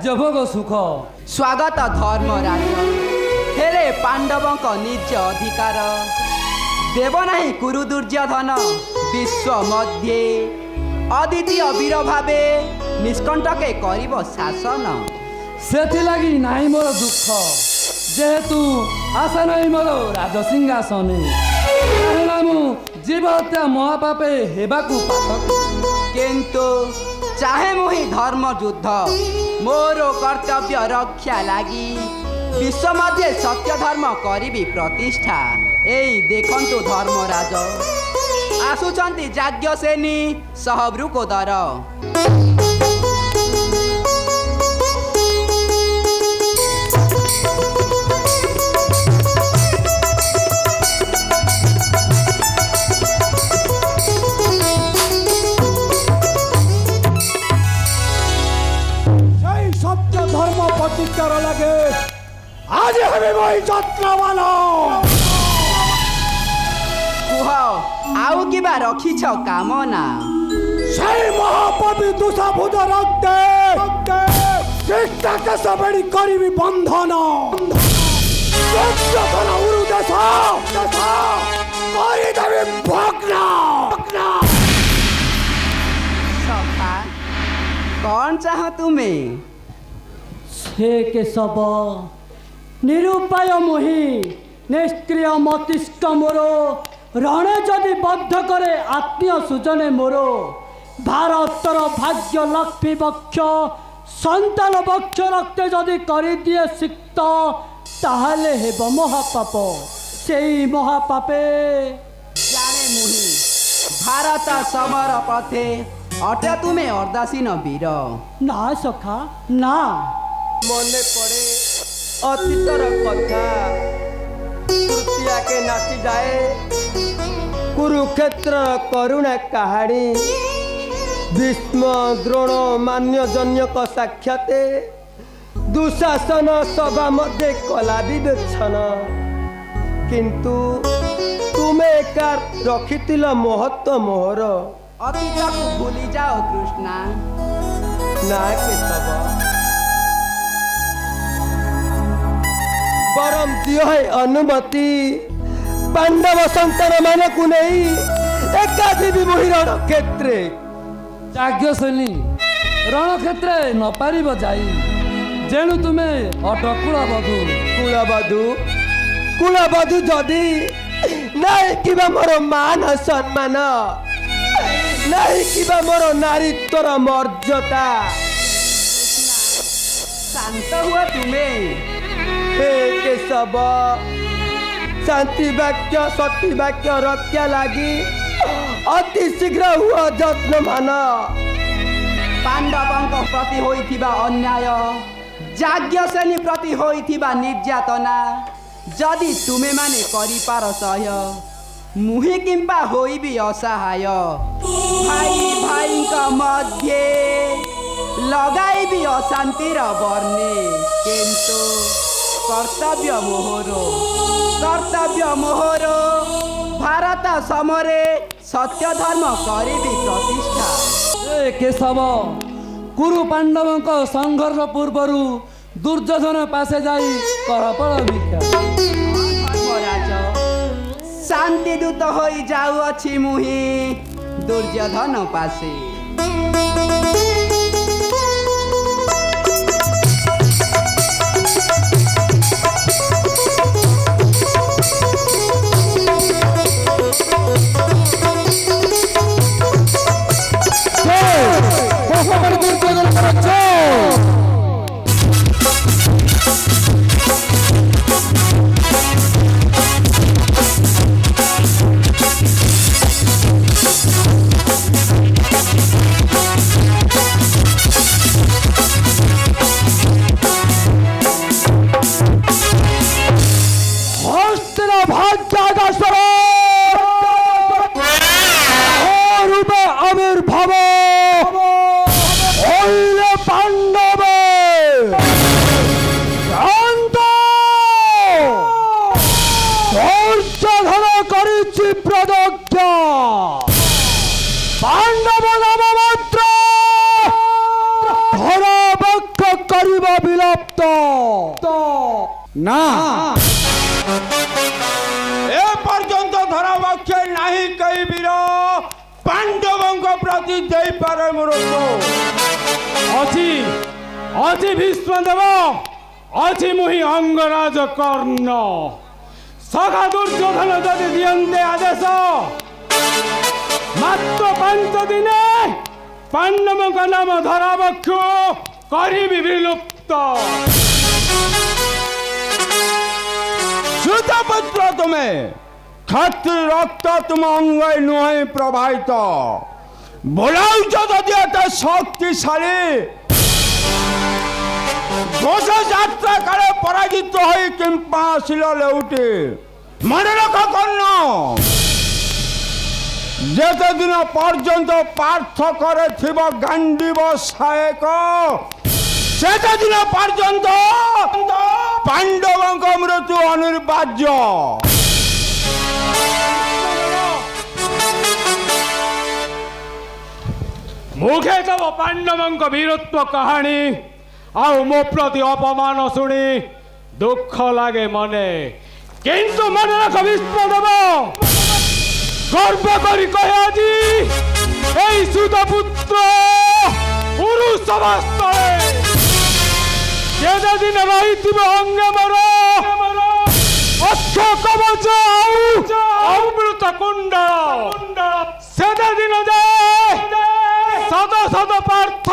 ରାଜ୍ୟଭୋଗ ସୁଖ। ସ୍ୱାଗତ ଧର୍ମରାଜ। ହେଲେ ପାଣ୍ଡବଙ୍କ ନିଜ ଅଧିକାର ଦେବ ନାହିଁ କୁରୁ ଦୁର୍ଯ୍ୟୋଧନ ବିଶ୍ୱ ମଧ୍ୟରେ ଅଦ୍ୱିତୀୟ ବୀର ଭାବେ ନିଷ୍କଣ୍ଟକେ କରିବ ଶାସନ। ସେଥିଲାଗି ନାହିଁ ମୋର ଦୁଃଖ, ଯେହେତୁ ଆଶା ନାହିଁ ମୋର ରାଜସିଂହାସନେ। କାରଣ ମୁଁ ଜୀବ ହତ୍ୟା ମହାପାପେ ହେବାକୁ ପାଠ। କିନ୍ତୁ ଚାହେଁ ମୁହିଁ ଧର୍ମ ଯୁଦ୍ଧ ମୋର କର୍ତ୍ତବ୍ୟ ରକ୍ଷା ଲାଗି ବିଶ୍ୱ ମଧ୍ୟରେ ସତ୍ୟ ଧର୍ମ କରିବି ପ୍ରତିଷ୍ଠା। ଏଇ ଦେଖନ୍ତୁ ଧର୍ମରାଜ ଆସୁଛନ୍ତି ଯାଜ୍ଞସେନୀ ସହ ବୃକୋଦର। সত্য ধর্ম প্রতিষ্ঠার লাগে আজ আমি বই যত্নবান। কুহ ଆଉ কিবা ରଖିଛ କାମନା? সেই মহাপাপী দুষাভূত রক্তে চেষ্টাকে সবেড়ি করিবি বন্ধন। যখন উরু দেশ করে দেবে ভগ্ন। ସଖା କ'ଣ ଚାହ ତୁମେ? ସେ କେଶବ ନିରୁପାୟ ମୁହିଁ ନିଷ୍କ୍ରିୟ ମସ୍ତିଷ୍କ ମୋର ରଣେ ଯଦି ବଦ୍ଧ କରେ ଆତ୍ମୀୟ ସୁଜନେ ମୋର। ଭାରତର ଭାଗ୍ୟ ଲକ୍ଷ୍ମୀ ବକ୍ଷ ସନ୍ତାନ ବକ୍ଷ ରକ୍ତେ ଯଦି କରିଦିଏ ସିକ୍ତ ତାହେଲେ ହେବ ମହାପାପ। ସେଇ ମହାପାପେ ଜାଣେ ମୁହିଁ ଭାରତ ସମର ପଥେ ଅଟେ ତୁମେ ଅର୍ଦ୍ଦାସୀନ ବୀର। ନା ସଖା ନା। মনে পড়ে অতীতর কথা, তৃতীয়াকে নাচি যায় কুরুক্ষেত্র করুণা কাহাণী। ভীষ্ম দ্রোণ মান্যজন্যক সাক্ষাতে দুঃশাসন সভা মধ্যে কলা বিবেচন। কিন্তু তুমি একার রখিছিল মহত্ব মোহর। ଅତୀତକୁ ଭୁଲି ଯାଅ କୃଷ୍ଣା। না কেশব, বরং দিও অনুমতি পাণ্ডব সন্তান মানকু নেই একাধিবি মহি রণক্ষেত্রে। ଯାଜ୍ଞସେନୀ ରଣକ୍ଷେତ୍ରରେ ନପାରିବ ଯାଇ, ଯେଣୁ ତୁମେ ଅଟ କୁଳବଧୂ। কুলবধূ কুলবধূ যদি নাই কিবা মোর মান সম্মান, নাই কিবা মোর নারীত্বর মর্যাদা। ଶାନ୍ତ ହୁଅ ତୁମେ। হে কেশব, শান্তি বাক্য সতী বাক্য রক্ষা লাগি অতি শীঘ্র হুଅ যত্নমান। ପାଣ୍ଡବଙ୍କ ପ୍ରତି ହୋଇଥିବା ଅନ୍ୟାୟ ଯାଜ୍ଞସେନୀ ପ୍ରତି ହୋଇଥିବା ନିର୍ଯାତନା ଯଦି ତୁମେମାନେ କରିପାର ସହ୍ୟ, ମୁହିଁ କିମ୍ବା ହୋଇବି ଅସହାୟ। ଭାଇ ଭାଇଙ୍କ ମଧ୍ୟରେ ଲଗାଇବି ଅଶାନ୍ତିର ବର୍ଣ୍ଣେ। କିନ୍ତୁ କର୍ତ୍ତବ୍ୟ ମୋହର ଭାରତ ସମରେ ସତ୍ୟ ଧର୍ମ କରିବି ପ୍ରତିଷ୍ଠା। ଏ କେଶବ, କୁରୁ ପାଣ୍ଡବଙ୍କ ସଂଘର୍ଷ ପୂର୍ବରୁ ଦୁର୍ଯ୍ୟୋଧନ ପାଶେ ଯାଇ କରପଳ ଭିକ୍ଷା। ଧର୍ମରାଜ ଶାନ୍ତି ଦୂତ ହୋଇ ଯାଉଅଛି ମୁହିଁ ଦୁର୍ଯ୍ୟୋଧନ ପାଶେ। বিলুপ্ত না এ পর্যন্ত ধরাবক্ষে নাহি কেই বীর পাণ্ডবঙ্গ প্রতি ଦେଇପାରେ ମୃତ୍ୟୁ। ଅଛି ଅଛି ଭୀଷ୍ମଦେବ ଅଛି ମୁହିଁ ଅଙ୍ଗରାଜ କର୍ଣ୍ଣ ସଖା ଦୁର୍ଯ୍ୟୋଧନ ଯଦି ଦିଅନ୍ତେ ଆଦେଶ ମାତ୍ର 5 ଦିନେ ପାଣ୍ଡବଙ୍କ ନାମ ଧରାବକ୍ଷୁ କରିବି ବିଲୁପ୍ତ। সুতপুত্র তুমি ক্ষত্রি রক্ত তুম অঙ্গে নুহে প্রবাহিত বলাউছ যদি এত শক্তিশালী ঘোষ যাত্রা কালে পরাজিত হয়ে কিম্পা আসিল লেউটি মনে রখ কর্ণ যেতে দিন পর্যন্ত পার্থ করে থিব গান্ডীব সায়ক সেতে দিন পর্যন্ত পাণ্ডবঙ্ক মৃত্যু অনির্বার্য। মুখে তব পাণ্ডবଙ୍କ বীরত্ব কাহাণী ଆଉ ମୋ ପ୍ରତି ଅପମାନ ଶୁଣି ଦୁଃଖ ଲାଗେ ମନେ କିନ୍ତୁ ମନେ ରଖ ଭୀଷ୍ମଦେବ ଗର୍ବ କରି କହେ ଆଜି এই সুতপুত্র পুরুষ অবস্থায় যেদিন রহিথিব অঙ্গে মর অক্ষ কবচ অমৃত কুণ্ডল সেদিন যায় শত শত পার্থ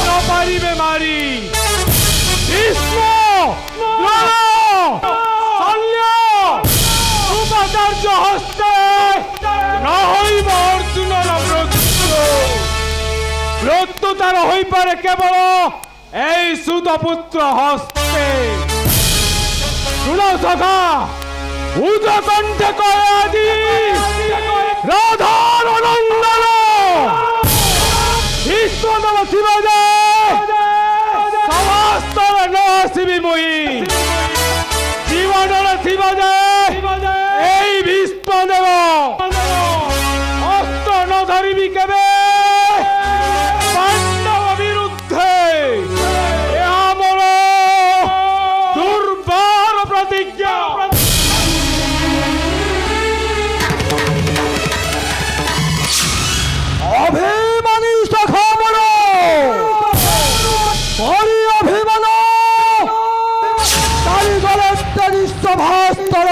ন পারিবে মারি ভীষ্ম শল্য উপাচার্য হস্তে ন হইব অর্জুনর মৃত্যু তার হইপারে কেবল এই সুতপুত্র হস্তে। শুনো সখা উজ কণ্ঠে কয়ে আজি রাধার নন্দন ভীষ্মদেব থিব যে সমস্তরে ন আসিবি মুই জীবনরে থিব যে এই ভীষ্মদেব অস্ত্র ন ধরিবি কেবে পাণ্ডব বিরুদ্ধে এ আমার দুর্বার প্রতিজ্ঞা। অভিমানী সখা মর পরি অভিমান তারি গলে তারি সভাস্থল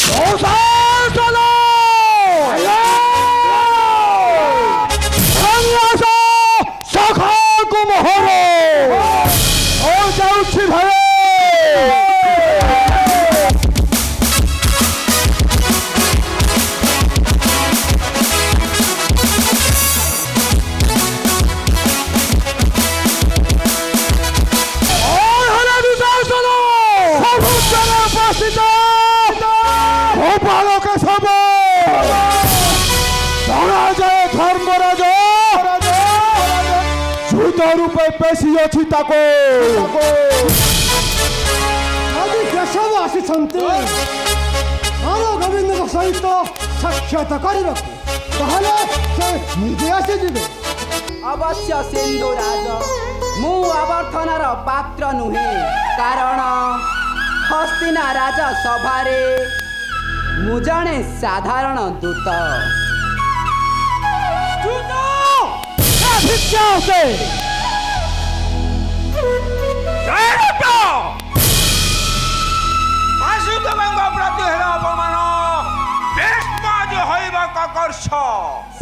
প্রশাসন সন্ন্যাস সখা কুমহর ও যাଉଛି ভাই গোপালকে সব ধরাজয় ধর্মরাজ সুত রূপে পেশি অছি তাকে ଆଜି କେଶବ ଆସିଛନ୍ତି ଆମ ଗୋବିନ୍ଦଙ୍କ ସହିତ ସାକ୍ଷାତ କରିବାକୁ ତାହେଲେ ସେ ନିଜେ ଆସିଯିବେ। ଅବଶ୍ୟ ସିନ୍ଧୁରାଜ ମୁଁ ଅବର୍ଥନାର ପାତ୍ର ନୁହେଁ କାରଣ ହସ୍ତିନା ରାଜ ସଭାରେ ମୁଁ ଜଣେ ସାଧାରଣ ଦୂତ। ବାସୁଦେବଙ୍କ ପ୍ରତି ହେଲା ଅପମାନ ଭୀଷ୍ମ ଆଜି ହଇବ କକର୍ଷ।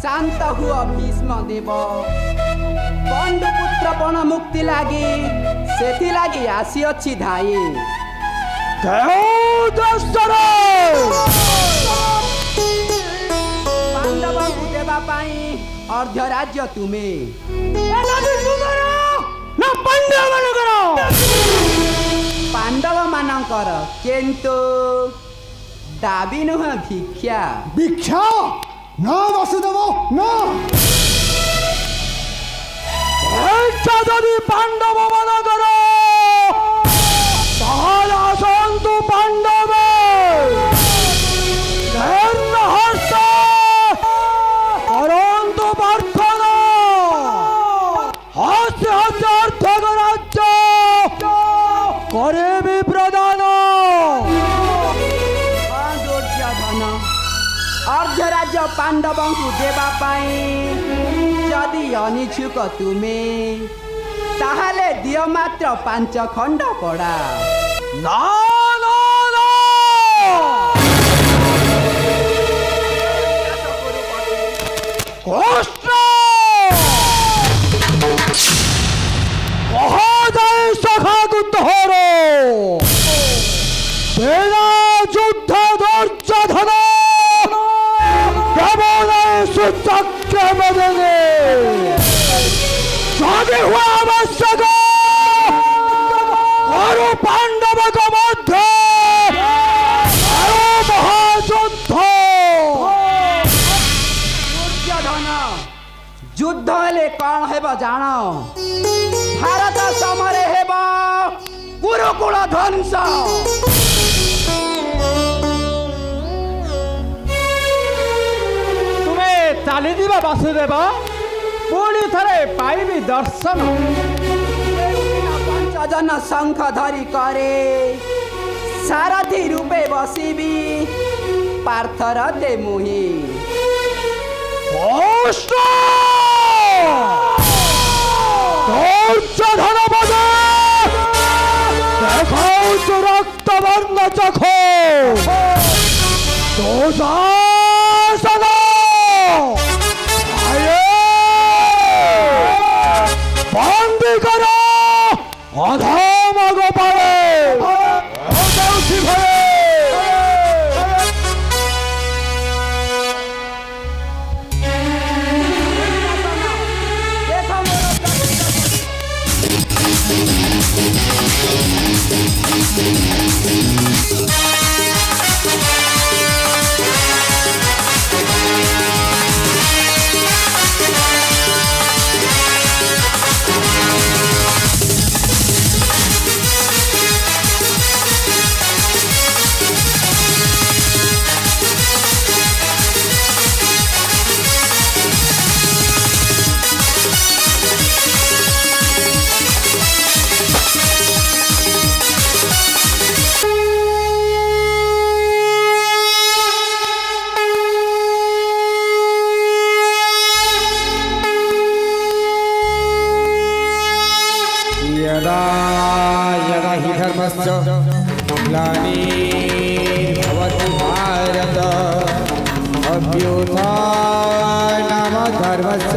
ଶାନ୍ତ ହୁଅ ଭୀଷ୍ମ ଦେବ ପଣ୍ଡୁପୁତ୍ର ପଣ ମୁକ୍ତି ଲାଗି ସେଥିଲାଗି ଆସିଅଛି ଧାଇ। ପାଣ୍ଡବଙ୍କୁ ଦେବା ପାଇଁ ଅର୍ଦ୍ଧ ରାଜ୍ୟ ତୁମେ ପାଣ୍ଡବ ମାନଙ୍କର କିନ୍ତୁ ଦାବି ନୁହେଁ ଭିକ୍ଷା। ଭିକ୍ଷା ନା ବାସୁଦେବ ନା যদি পাণ্ডব ମାନଙ୍କର তাহলে আসন্তু পাণ্ডবে হস্ত করন্তু প্রার্থনা হস্তে হস্তে অর্থ কর ଭ୍ରାତାଙ୍କୁ ଦେବା ପାଇଁ ଯଦି ଅନିଚ୍ଛୁକ ତୁମେ ତାହେଲେ ଦିଅ ମାତ୍ର 5 ଖଣ୍ଡ ପଡ଼ା। না না না কষ্ট মহাজয় সখাগু তোর বেলা যুদ্ধ ধৈর্য ধন কেবল সুচক্র বদলে যদি হুয়া আবশ্যক আরো পাণ্ডবক মধ্যে আরো মহাযুদ্ধ। দুর্যোধন যুদ্ধ ହେଲେ କ'ଣ ହେବ ଜାଣ? ଭାରତ ସମରେ ହେବ ଗୁରୁକୁଳ ଧ୍ୱଂସ। ତୁମେ ଚାଲିଯିବ ବାସୁଦେବ, ପୁଣି ଥରେ ପାଇବି ଦର୍ଶନ। 5 ଜନ ଶଙ୍ଖ ଧରି କରେ ସାରଥି ରୂପେ ବସିବି ପାର୍ଥର ଦେ ମୁହିଁ। কষ্ট ধৈর্য ধন বদে দেখাও রক্ত বর্ণ চখ দোষাসন বন্দি কর অধম গোপালে ভয়ে ଦେଖ यदा यदा हि धर्मस्य ग्लानिर्भवति भारत अभ्युत्थानमधर्मस्य